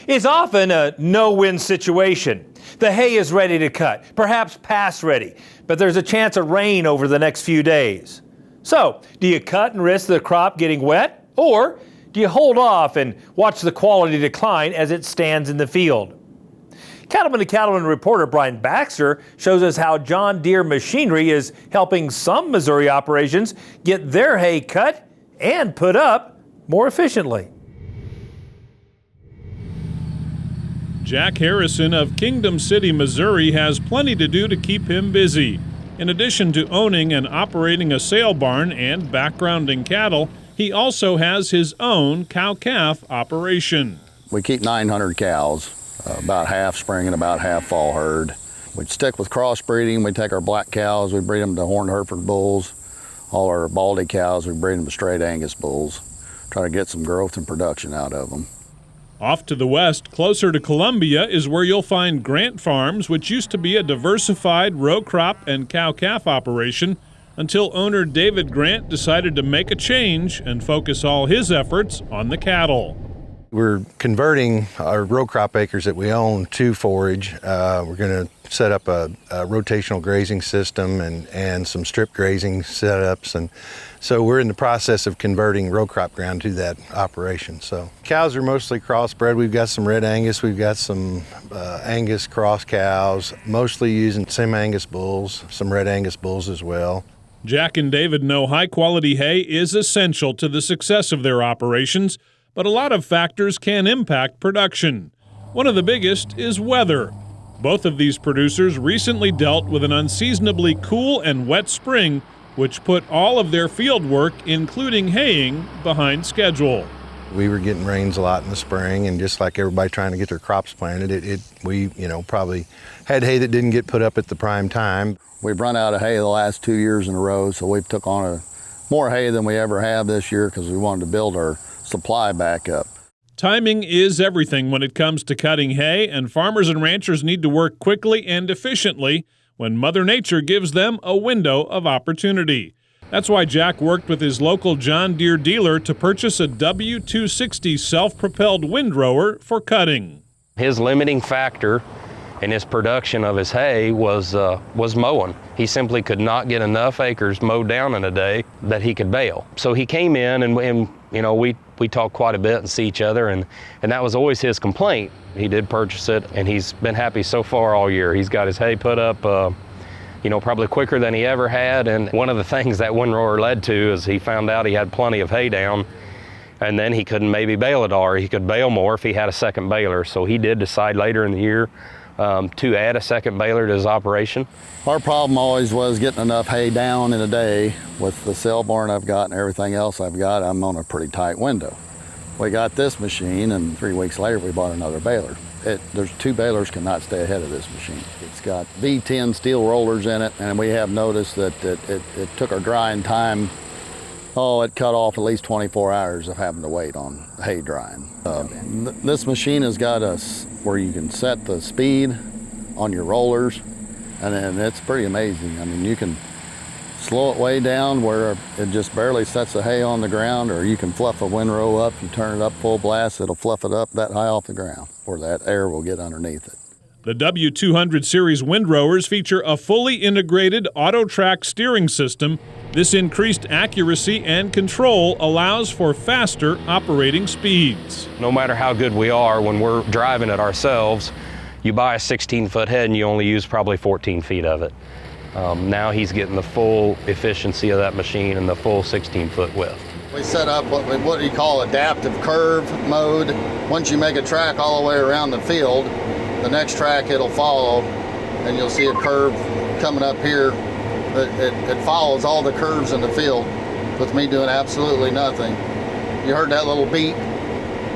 It's often a no-win situation. The hay is ready to cut, perhaps past ready, but there's a chance of rain over the next few days. So, do you cut and risk the crop getting wet, or do you hold off and watch the quality decline as it stands in the field? Cattleman to Cattleman reporter Brian Baxter shows us how John Deere machinery is helping some Missouri operations get their hay cut and put up more efficiently. Jack Harrison of Kingdom City, Missouri has plenty to do to keep him busy. In addition to owning and operating a sale barn and backgrounding cattle, he also has his own cow-calf operation. We keep 900 cows, about half spring and about half fall herd. We stick with crossbreeding. We take our black cows, we breed them to horned Hereford bulls. All our baldy cows, we breed them to straight Angus bulls. Try to get some growth and production out of them. Off to the west, closer to Columbia, is where you'll find Grant Farms, which used to be a diversified row crop and cow-calf operation until owner David Grant decided to make a change and focus all his efforts on the cattle. We're converting our row crop acres that we own to forage. We're going to set up a rotational grazing system and some strip grazing setups, and so we're in the process of converting row crop ground to that operation. So cows are mostly crossbred. We've got some red Angus, we've got some Angus cross cows, mostly using semi-Angus bulls, some red Angus bulls as well. Jack and David know high-quality hay is essential to the success of their operations, but a lot of factors can impact production. One of the biggest is weather. Both of these producers recently dealt with an unseasonably cool and wet spring, which put all of their field work, including haying, behind schedule. We were getting rains a lot in the spring, and just like everybody trying to get their crops planted, we probably had hay that didn't get put up at the prime time. We've run out of hay the last 2 years in a row, so we've took on more hay than we ever have this year because we wanted to build our supply back up. Timing is everything when it comes to cutting hay, and farmers and ranchers need to work quickly and efficiently when Mother Nature gives them a window of opportunity. That's why Jack worked with his local John Deere dealer to purchase a W260 self-propelled windrower for cutting. His limiting factor in his production of his hay was mowing. He simply could not get enough acres mowed down in a day that he could bale. So he came in and we talked quite a bit and see each other, and that was always his complaint. He did purchase it, and he's been happy so far all year. He's got his hay put up probably quicker than he ever had, and one of the things that windrower led to is he found out he had plenty of hay down, and then he couldn't maybe bale it all, or he could bale more if he had a second baler. So he did decide later in the year to add a second baler to his operation. Our problem always was getting enough hay down in a day. With the sale barn I've got and everything else I've got, I'm on a pretty tight window. We got this machine, and 3 weeks later we bought another baler. There's 2 balers cannot stay ahead of this machine. It's got V10 steel rollers in it, and we have noticed that it took our drying time. It cut off at least 24 hours of having to wait on hay drying. This machine has got where you can set the speed on your rollers, and then it's pretty amazing. I mean, you can slow it way down where it just barely sets the hay on the ground, or you can fluff a windrow up. You turn it up full blast, it'll fluff it up that high off the ground, where that air will get underneath it. The W200 series windrowers feature a fully integrated auto-track steering system. This increased accuracy and control allows for faster operating speeds. No matter how good we are when we're driving it ourselves, you buy a 16-foot head and you only use probably 14 feet of it. Now he's getting the full efficiency of that machine and the full 16-foot width. We set up what you call adaptive curve mode. Once you make a track all the way around the field, the next track it'll follow, and you'll see a curve coming up here. It follows all the curves in the field with me doing absolutely nothing. You heard that little beep?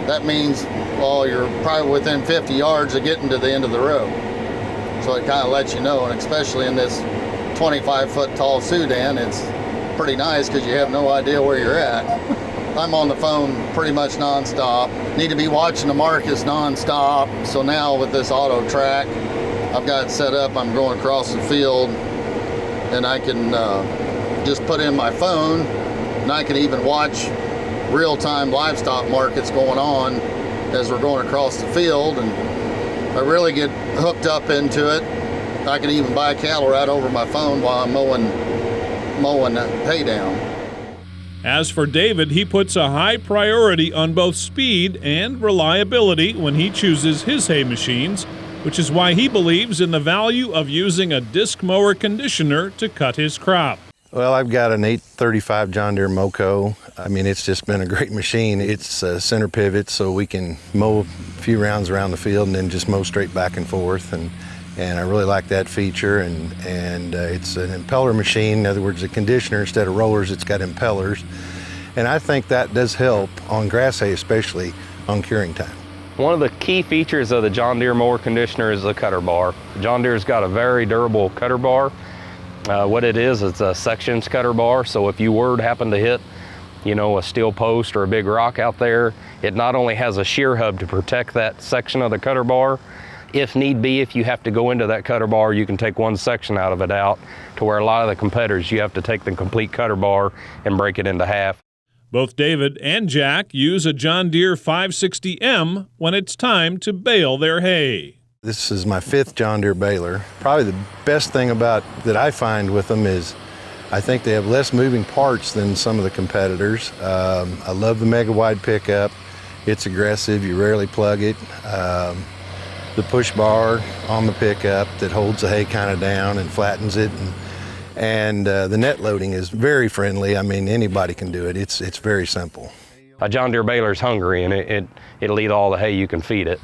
That means, well, you're probably within 50 yards of getting to the end of the row. So it kind of lets you know, and especially in this 25-foot tall Sudan, it's pretty nice because you have no idea where you're at. I'm on the phone pretty much nonstop. Need to be watching the markets nonstop. So now with this auto track, I've got it set up. I'm going across the field, and I can just put in my phone, and I can even watch real-time livestock markets going on as we're going across the field, and I really get hooked up into it. I can even buy cattle right over my phone while I'm mowing hay down. As for David, he puts a high priority on both speed and reliability when he chooses his hay machines, which is why he believes in the value of using a disc mower conditioner to cut his crop. Well, I've got an 835 John Deere Moco. I mean, it's just been a great machine. It's center pivot, so we can mow a few rounds around the field and then just mow straight back and forth. And I really like that feature. And it's an impeller machine. In other words, a conditioner, instead of rollers, it's got impellers. And I think that does help on grass hay, especially on curing time. One of the key features of the John Deere mower conditioner is the cutter bar. John Deere's got a very durable cutter bar. What it is, it's a sections cutter bar, so if you were to happen to hit, a steel post or a big rock out there, it not only has a shear hub to protect that section of the cutter bar, if need be, if you have to go into that cutter bar, you can take one section out of it out, to where a lot of the competitors, you have to take the complete cutter bar and break it into half. Both David and Jack use a John Deere 560M when it's time to bale their hay. This is my 5th John Deere baler. Probably the best thing that I find with them is I think they have less moving parts than some of the competitors. I love the mega wide pickup. It's aggressive, you rarely plug it. The push bar on the pickup that holds the hay kind of down and flattens it. And the net loading is very friendly. I mean, anybody can do it. It's very simple. A John Deere baler's hungry, and it'll eat all the hay you can feed it.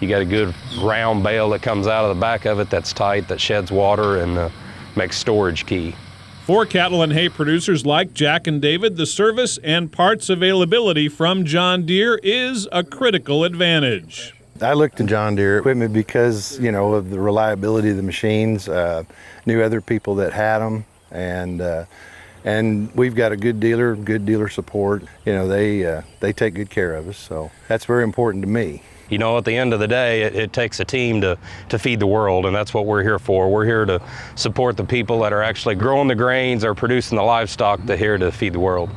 You got a good round bale that comes out of the back of it that's tight, that sheds water and makes storage key. For cattle and hay producers like Jack and David, the service and parts availability from John Deere is a critical advantage. I looked to John Deere equipment because, of the reliability of the machines. Knew other people that had them, and we've got a good dealer support. They take good care of us, so that's very important to me. At the end of the day, it takes a team to feed the world, and that's what we're here for. We're here to support the people that are actually growing the grains or producing the livestock that are here to feed the world.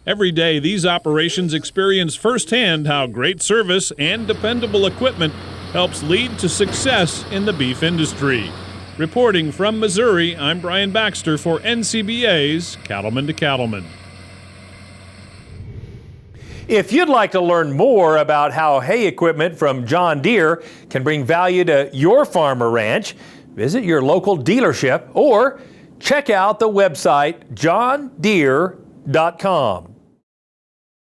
Every day, these operations experience firsthand how great service and dependable equipment helps lead to success in the beef industry. Reporting from Missouri, I'm Brian Baxter for NCBA's Cattleman to Cattleman. If you'd like to learn more about how hay equipment from John Deere can bring value to your farm or ranch, visit your local dealership or check out the website johndeere.com.